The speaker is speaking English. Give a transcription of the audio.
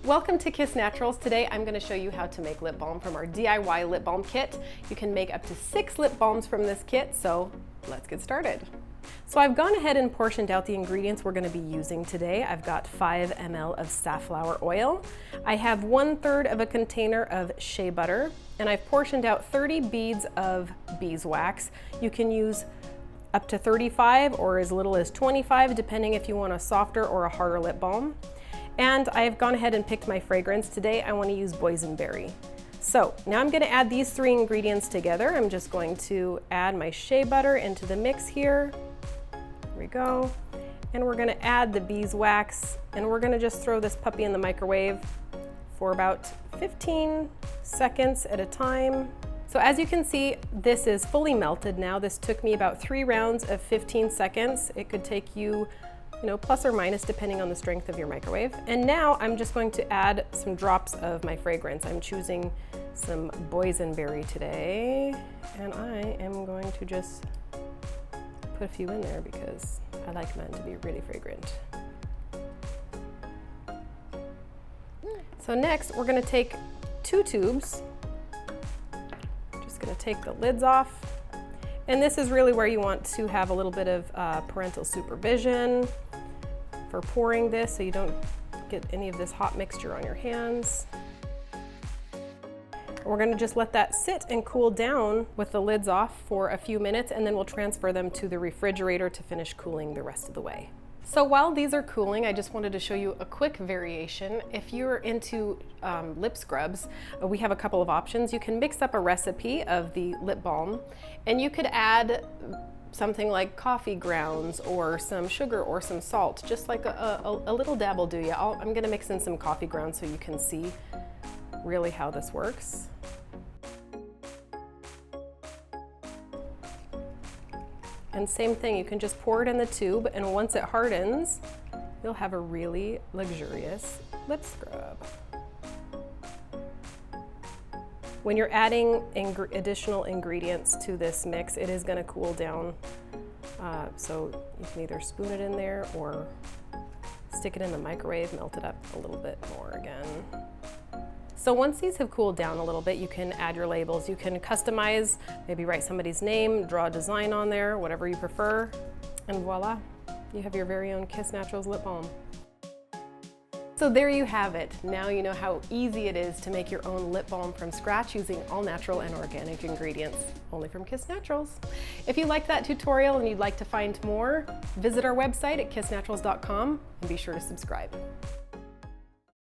Welcome to Kiss Naturals. Today I'm going to show you how to make lip balm from our DIY lip balm kit. You can make up to 6 lip balms from this kit, so let's get started. So I've gone ahead and portioned out the ingredients we're going to be using today. I've got 5 ml of safflower oil. I have 1/3 of a container of shea butter, and I've portioned out 30 beads of beeswax. You can use up to 35 or as little as 25, depending if you want a softer or a harder lip balm. And I've gone ahead and picked my fragrance. Today I want to use boysenberry. So now I'm going to add these 3 ingredients together. I'm just going to add my shea butter into the mix here. There we go. And we're going to add the beeswax, and we're going to just throw this puppy in the microwave for about 15 seconds at a time. So as you can see, this is fully melted now. This took me about 3 rounds of 15 seconds. It could take you, plus or minus depending on the strength of your microwave. And now I'm just going to add some drops of my fragrance. I'm choosing some boysenberry today, and I am going to just put a few in there because I like mine to be really fragrant. So next we're going to take 2 tubes. Just going to take the lids off. And this is really where you want to have a little bit of parental supervision for pouring this so you don't get any of this hot mixture on your hands. We're going to just let that sit and cool down with the lids off for a few minutes, and then we'll transfer them to the refrigerator to finish cooling the rest of the way. So while these are cooling, I just wanted to show you a quick variation. If you're into lip scrubs, we have a couple of options. You can mix up a recipe of the lip balm, and you could add something like coffee grounds or some sugar or some salt, just like a little dab will do you. I'm gonna mix in some coffee grounds so you can see really how this works. And same thing, you can just pour it in the tube, and once it hardens, you'll have a really luxurious lip scrub. When you're adding additional ingredients to this mix, it is going to cool down. So you can either spoon it in there or stick it in the microwave, melt it up a little bit more again. So once these have cooled down a little bit, you can add your labels. You can customize, maybe write somebody's name, draw a design on there, whatever you prefer, and voila, you have your very own Kiss Naturals lip balm. So there you have it. Now you know how easy it is to make your own lip balm from scratch using all natural and organic ingredients, only from Kiss Naturals. If you liked that tutorial and you'd like to find more, visit our website at kissnaturals.com and be sure to subscribe.